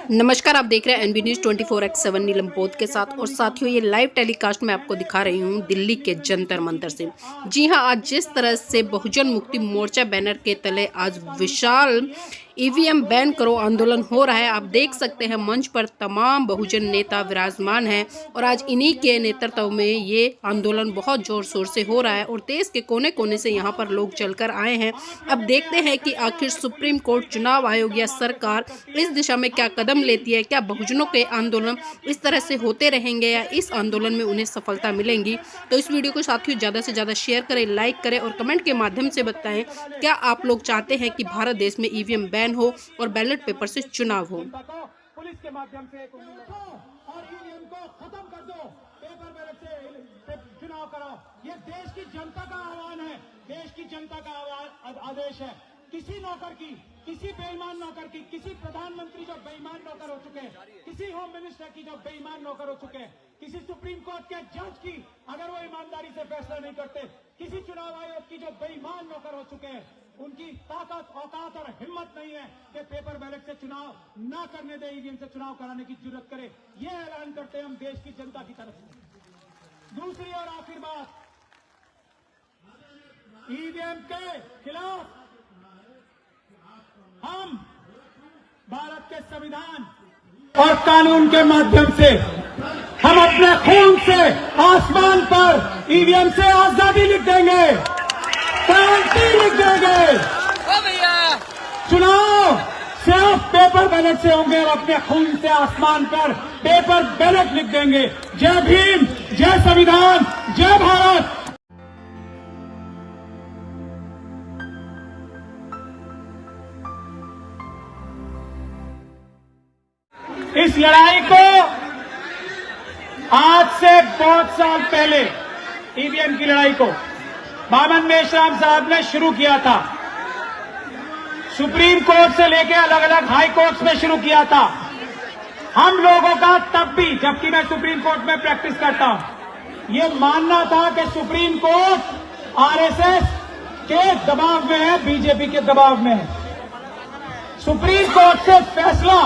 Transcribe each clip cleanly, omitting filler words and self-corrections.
नमस्कार, आप देख रहे हैं एनबी न्यूज़ 24x7 नीलम बोध के साथ। और साथियों, ये लाइव टेलीकास्ट मैं आपको दिखा रही हूँ दिल्ली के जंतर मंतर से। जी हां, आज जिस तरह से बहुजन मुक्ति मोर्चा बैनर के तले आज विशाल ईवीएम बैन करो आंदोलन हो रहा है। आप देख सकते हैं मंच पर तमाम बहुजन नेता विराजमान हैं और आज इन्हीं के नेतृत्व में ये आंदोलन बहुत जोर शोर से हो रहा है और देश के कोने कोने से यहाँ पर लोग चलकर आए हैं। अब देखते हैं कि आखिर सुप्रीम कोर्ट, चुनाव आयोग या सरकार इस दिशा में क्या कदम लेती है। क्या बहुजनों के आंदोलन इस तरह से होते रहेंगे या इस आंदोलन में उन्हें सफलता मिलेंगी। तो इस वीडियो को साथियों ज़्यादा से ज़्यादा शेयर करें, लाइक करें और कमेंट के माध्यम से बताएं क्या आप लोग चाहते हैं कि भारत देश में ईवीएम बैन हो और बैलेट पेपर से चुनाव हो। पुलिस के माध्यम से और ईवीएम को खत्म कर दो, पेपर बैलेट से चुनाव कराओ। ये देश की जनता का आह्वान है, देश की जनता का आदेश है। किसी नौकर की, किसी बेईमान नौकर की, किसी प्रधानमंत्री जो बेईमान नौकर हो चुके हैं, किसी होम मिनिस्टर की जो बेईमान नौकर हो चुके हैं, किसी सुप्रीम कोर्ट के जज की अगर वो ईमानदारी से फैसला नहीं करते, किसी चुनाव आयोग की जो बेईमान नौकर हो चुके हैं, उनकी ताकत, औकात और हिम्मत नहीं है कि पेपर बैलेट से चुनाव ना करने दे, ईवीएम से चुनाव कराने की जरूरत करे। ये ऐलान करते हैं हम देश की जनता की तरफ से। दूसरी और आखिरी बात, ईवीएम के खिलाफ हम भारत के संविधान और कानून के माध्यम से हम अपने खून से आसमान पर ईवीएम से आजादी लिख देंगे, क्रांति लिख देंगे। चुनाव सिर्फ पेपर बैलेट से होंगे और अपने खून से आसमान पर पेपर बैलेट लिख देंगे। जय भीम, जय संविधान, जय भारत। इस लड़ाई को आज से बहुत साल पहले, ईवीएम की लड़ाई को बामन मेश्राम साहब ने शुरू किया था। सुप्रीम कोर्ट से लेकर अलग अलग हाई कोर्ट्स में शुरू किया था। हम लोगों का तब भी, जबकि मैं सुप्रीम कोर्ट में प्रैक्टिस करता हूं, ये मानना था कि सुप्रीम कोर्ट आरएसएस के दबाव में है, बीजेपी के दबाव में है। सुप्रीम कोर्ट से फैसला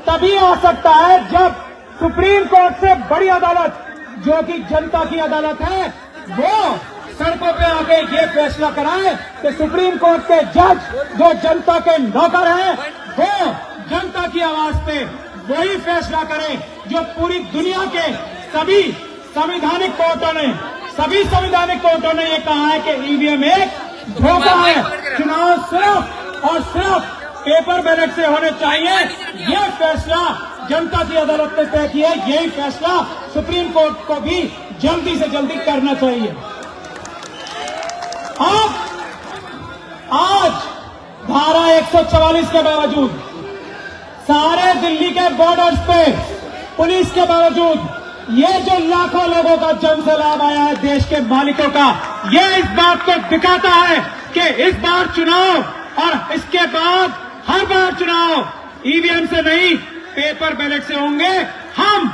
तभी आ सकता है जब सुप्रीम कोर्ट से बड़ी अदालत, जो कि जनता की अदालत है, वो सड़कों पे आके ये फैसला कराए कि सुप्रीम कोर्ट के जज, जो जनता के नौकर हैं, वो जनता की आवाज पे वही फैसला करें जो पूरी दुनिया के सभी संवैधानिक कोर्टों ने ये कहा है कि ईवीएम एक धोखा है। चुनाव सिर्फ और सिर्फ पेपर बैलेट से होने चाहिए। ये फैसला जनता की अदालत ने तय किया, यही फैसला सुप्रीम कोर्ट को भी जल्दी से जल्दी करना चाहिए। आज धारा 144 के बावजूद, सारे दिल्ली के बॉर्डर्स पे पुलिस के बावजूद, ये जो लाखों लोगों का जन सैलाब आया है देश के मालिकों का, ये इस बात को दिखाता है कि इस बार चुनाव और इसके बाद हर बार चुनाव ईवीएम से नहीं, पेपर बैलेट से होंगे। हम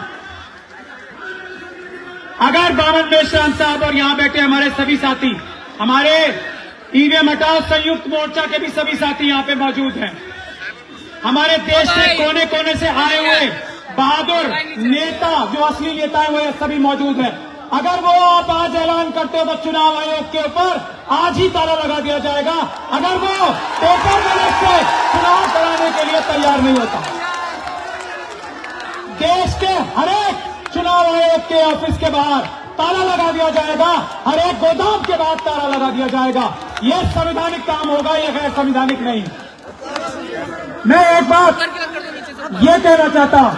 अगर बामन मेश्राम साहब और यहां बैठे हमारे सभी साथी, हमारे ईवीएम हटाओ संयुक्त मोर्चा के भी सभी साथी यहां पे मौजूद हैं, हमारे देश के कोने कोने से आए हुए बहादुर नेता, जो असली नेता है, वो सभी मौजूद हैं। अगर वो आप आज ऐलान करते हो तो चुनाव आयोग के ऊपर आज ही ताला लगा दिया जाएगा, अगर वो पेपर बैलेट से चुनाव कराने के लिए तैयार नहीं होता। देश के हरेक चुनाव आयोग के ऑफिस के बाहर ताला लगा दिया जाएगा, हर एक गोदाम के बाद ताला लगा दिया जाएगा। ये संवैधानिक काम होगा, ये गैर संवैधानिक नहीं। मैं एक बात ये कहना चाहता हूं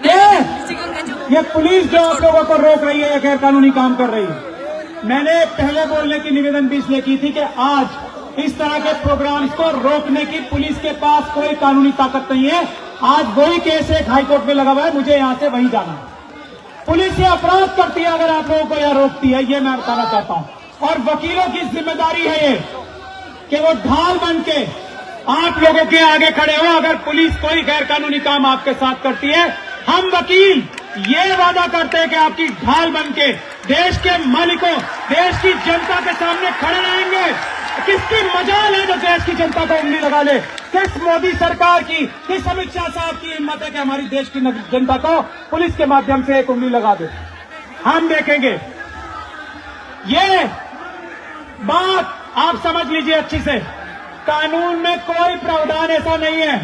कि ये पुलिस जो आप लोगों को रोक रही है, ये गैर कानूनी काम कर रही है। मैंने पहले बोलने की निवेदन भी इसलिए की थी कि आज इस तरह के प्रोग्राम्स को रोकने की पुलिस के पास कोई कानूनी ताकत नहीं है। आज वही केस एक हाईकोर्ट में लगा हुआ है, मुझे यहां से वहीं जाना है। पुलिस ये अपराध करती है अगर आप लोगों को यह रोकती है, ये मैं बताना चाहता हूं। और वकीलों की जिम्मेदारी है ये कि वो ढाल बन के आप लोगों के आगे खड़े हो। अगर पुलिस कोई गैर कानूनी काम आपके साथ करती है, हम वकील ये वादा करते हैं कि आपकी ढाल बन के देश के मालिकों, देश की जनता के सामने खड़े रहेंगे किसकी मजाल है जो देश की जनता को उंगली लगा ले? किस मोदी सरकार की, किस अमित शाह साहब की हिम्मत है कि हमारी देश की जनता को पुलिस के माध्यम से एक उंगली लगा दे? हम देखेंगे। ये बात आप समझ लीजिए अच्छी से, कानून में कोई प्रावधान ऐसा नहीं है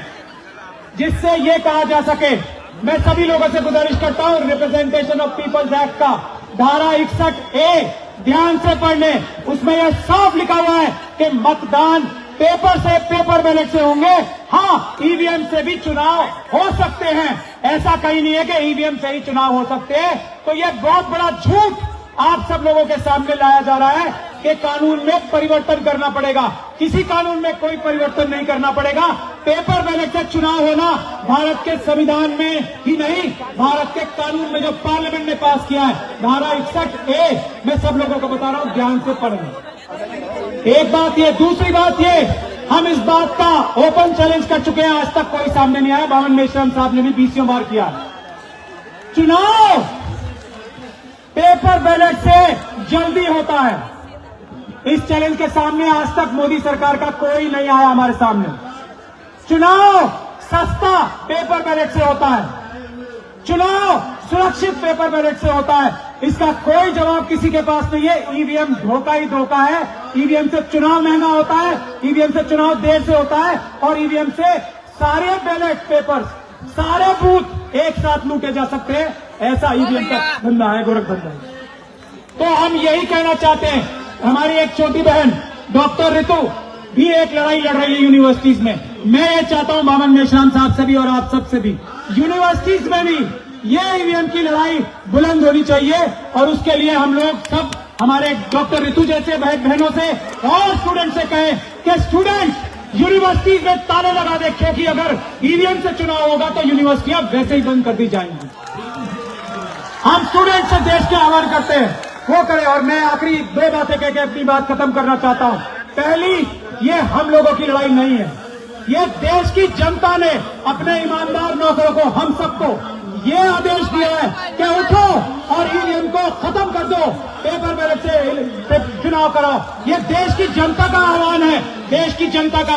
जिससे ये कहा जा सके। मैं सभी लोगों से गुजारिश करता हूं, रिप्रेजेंटेशन ऑफ पीपल्स एक्ट का धारा 61A ध्यान से पढ़ लें। उसमें यह साफ लिखा हुआ है कि मतदान पेपर बैलेट से होंगे। हाँ, ईवीएम से भी चुनाव हो सकते हैं, ऐसा कहीं नहीं है कि ईवीएम से ही चुनाव हो सकते हैं। तो यह बहुत बड़ा झूठ आप सब लोगों के सामने लाया जा रहा है कि कानून में परिवर्तन करना पड़ेगा। किसी कानून में कोई परिवर्तन नहीं करना पड़ेगा। पेपर बैलेट से चुनाव होना भारत के संविधान में ही नहीं, भारत के कानून में जो पार्लियामेंट ने पास किया है, धारा 61A, मैं सब लोगों को बता रहा हूं, ध्यान से पढ़ें। एक बात ये, दूसरी बात ये, हम इस बात का ओपन चैलेंज कर चुके हैं, आज तक कोई सामने नहीं आया। बावन मेश्राम साहब ने भी 20 बार किया। चुनाव पेपर बैलेट से जल्दी होता है। इस चैलेंज के सामने आज तक मोदी सरकार का कोई नहीं आया हमारे सामने। चुनाव सस्ता पेपर बैलेट से होता है, चुनाव सुरक्षित पेपर बैलेट से होता है। इसका कोई जवाब किसी के पास नहीं है। ईवीएम धोखा ही धोखा है। ईवीएम से चुनाव महंगा होता है, ईवीएम से चुनाव देर से होता है, और ईवीएम से सारे बैलेट पेपर्स, सारे बूथ एक साथ लूटे जा सकते हैं। ऐसा ईवीएम का धंधा है, गोरख धंधा है। तो हम यही कहना चाहते हैं। हमारी एक छोटी बहन डॉक्टर ऋतु भी एक लड़ाई लड़ रही है यूनिवर्सिटीज में। मैं ये चाहता हूं बावन मेश्राम साहब से भी और आप सब से भी, यूनिवर्सिटीज में भी ये ईवीएम की लड़ाई बुलंद होनी चाहिए। और उसके लिए हम लोग सब, हमारे डॉक्टर ऋतु जैसे बहनों से और स्टूडेंट से कहें कि स्टूडेंट यूनिवर्सिटीज में ताले लगा दे, क्योंकि अगर ईवीएम से चुनाव होगा तो यूनिवर्सिटियां वैसे ही बंद कर दी जाएंगी। हम स्टूडेंट से देश के आह्वान करते हैं, वो करें। और मैं आखिरी 2 बातें कहकर अपनी बात खत्म करना चाहता हूं। पहली, ये हम लोगों की लड़ाई नहीं है, ये देश की जनता ने अपने ईमानदार नौकरों को, हम सबको ये आदेश दिया है कि उठो और ईवीएम को खत्म कर दो, पेपर बैलेट से चुनाव करो। ये देश की जनता का आह्वान है, देश की जनता का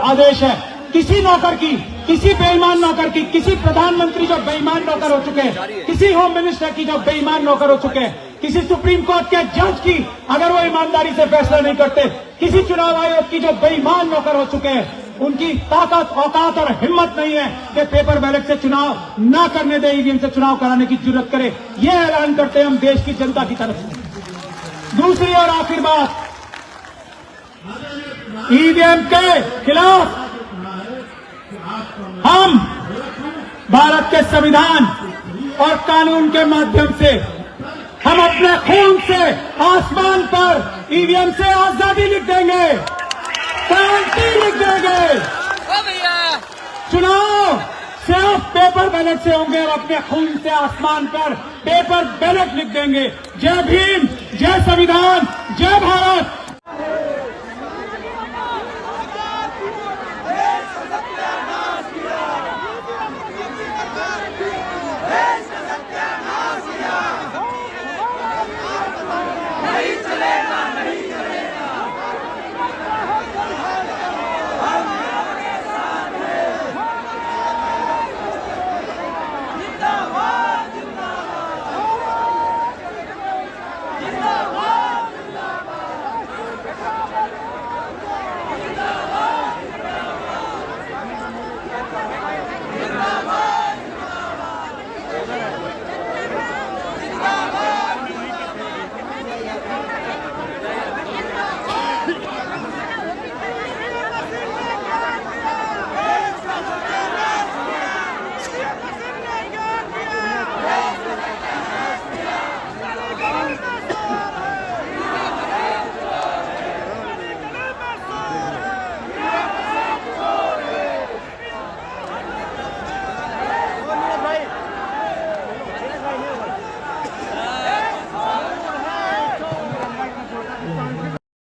आदेश है। किसी नौकर की, किसी बेईमान नौकर की, किसी प्रधानमंत्री जो बेईमान नौकर हो चुके हैं, किसी होम मिनिस्टर की जो बेईमान नौकर हो चुके हैं, किसी सुप्रीम कोर्ट के जज की अगर वो ईमानदारी से फैसला नहीं करते, किसी चुनाव आयोग की जो बेईमान नौकर हो चुके हैं, उनकी ताकत, औकात और हिम्मत नहीं है कि पेपर बैलेट से चुनाव न करने दे, ईवीएम से चुनाव कराने की जरूरत करे। ये ऐलान करते हैं हम देश की जनता की तरफ से। दूसरी और आखिरी बात, ईवीएम के खिलाफ हम भारत के संविधान और कानून के माध्यम से, हम अपने खून से आसमान पर ईवीएम से आजादी लिख देंगे, क्रांति लिख देंगे। चुनाव सिर्फ पेपर बैलेट से होंगे और अपने खून से आसमान पर पेपर बैलेट लिख देंगे। जय भीम, जय संविधान, जय भारत।